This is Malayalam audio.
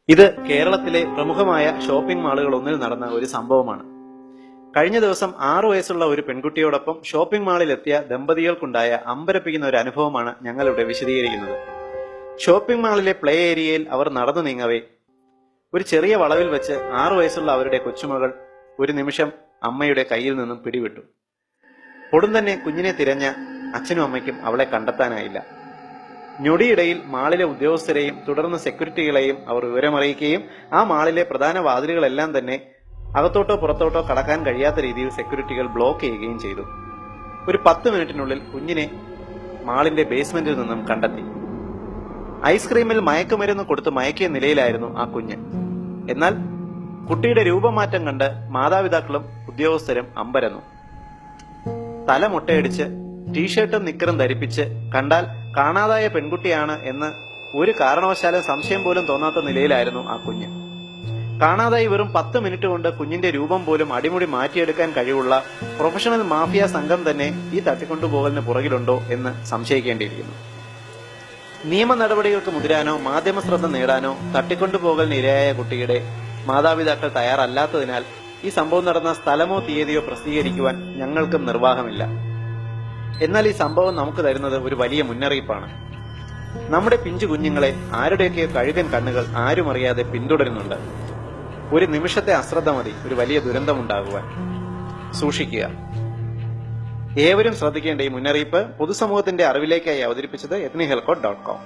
ഇത് കേരളത്തിലെ പ്രമുഖമായ ഷോപ്പിംഗ് മാളുകൾ ഒന്നിൽ നടന്ന ഒരു സംഭവമാണ്. കഴിഞ്ഞ ദിവസം 6 വയസ്സുള്ള ഒരു പെൺകുട്ടിയോടൊപ്പം ഷോപ്പിംഗ് മാളിലെത്തിയ ദമ്പതികൾക്കുണ്ടായ അമ്പരപ്പിക്കുന്ന ഒരു അനുഭവമാണ് ഞങ്ങളിവിടെ വിശദീകരിക്കുന്നത്. ഷോപ്പിംഗ് മാളിലെ പ്ലേ ഏരിയയിൽ അവർ നടന്നു നീങ്ങവേ ഒരു ചെറിയ വളവിൽ വെച്ച് 6 വയസ്സുള്ള അവരുടെ കൊച്ചുമകൾ ഒരു നിമിഷം അമ്മയുടെ കയ്യിൽ നിന്നും പിടിവിട്ടു. ഉടൻ തന്നെ കുഞ്ഞിനെ തിരഞ്ഞ അച്ഛനും അമ്മയ്ക്കും അവളെ കണ്ടെത്താനായില്ല. ഞൊടിയിടയിൽ മാളിലെ ഉദ്യോഗസ്ഥരെയും തുടർന്ന് സെക്യൂരിറ്റികളെയും അവർ വിവരമറിയിക്കുകയും ആ മാളിലെ പ്രധാന വാതിലുകളെല്ലാം തന്നെ അകത്തോട്ടോ പുറത്തോട്ടോ കടക്കാൻ കഴിയാത്ത രീതിയിൽ സെക്യൂരിറ്റികൾ ബ്ലോക്ക് ചെയ്യുകയും ചെയ്തു. ഒരു 10 മിനിറ്റിനുള്ളിൽ കുഞ്ഞിനെ മാളിന്റെ ബേസ്മെന്റിൽ നിന്നും കണ്ടെത്തി. ഐസ്ക്രീമിൽ മയക്കുമരുന്ന് കൊടുത്ത് മയക്കിയ നിലയിലായിരുന്നു ആ കുഞ്ഞ്. എന്നാൽ കുട്ടിയുടെ രൂപമാറ്റം കണ്ട് മാതാപിതാക്കളും ഉദ്യോഗസ്ഥരും അമ്പരന്നു. തല മുട്ടയടിച്ച് ടീഷർട്ടും നിക്കറും ധരിപ്പിച്ച് കണ്ടാൽ കാണാതായ പെൺകുട്ടിയാണ് എന്ന് ഒരു കാരണവശാലും സംശയം പോലും തോന്നാത്ത നിലയിലായിരുന്നു ആ കുഞ്ഞ്. കാണാതായി വെറും 10 മിനിറ്റ് കൊണ്ട് കുഞ്ഞിന്റെ രൂപം പോലും അടിമുടി മാറ്റിയെടുക്കാൻ കഴിവുള്ള പ്രൊഫഷണൽ മാഫിയ സംഘം തന്നെ ഈ തട്ടിക്കൊണ്ടുപോകലിന് പുറകിലുണ്ടോ എന്ന് സംശയിക്കേണ്ടിയിരിക്കുന്നു. നിയമ നടപടികൾക്ക് മുതിരാനോ മാധ്യമ ശ്രദ്ധ നേടാനോ തട്ടിക്കൊണ്ടുപോകലിന് ഇരയായ കുട്ടിയുടെ മാതാപിതാക്കൾ തയ്യാറല്ലാത്തതിനാൽ ഈ സംഭവം നടന്ന സ്ഥലമോ തീയതിയോ പ്രസിദ്ധീകരിക്കുവാൻ ഞങ്ങൾക്കും നിർവാഹമില്ല. എന്നാൽ ഈ സംഭവം നമുക്ക് തരുന്നത് ഒരു വലിയ മുന്നറിയിപ്പാണ്. നമ്മുടെ പിഞ്ചു കുഞ്ഞുങ്ങളെ ആരുടെയൊക്കെയോ കഴുകൻ കണ്ണുകൾ ആരും അറിയാതെ പിന്തുടരുന്നുണ്ട്. ഒരു നിമിഷത്തെ അശ്രദ്ധ മതി ഒരു വലിയ ദുരന്തമുണ്ടാകുവാൻ. സൂക്ഷിക്കുക. ഏവരും ശ്രദ്ധിക്കേണ്ട ഈ മുന്നറിയിപ്പ് പൊതുസമൂഹത്തിന്റെ അറിവിലേക്കായി അവതരിപ്പിച്ചത് ethnihelcode.com.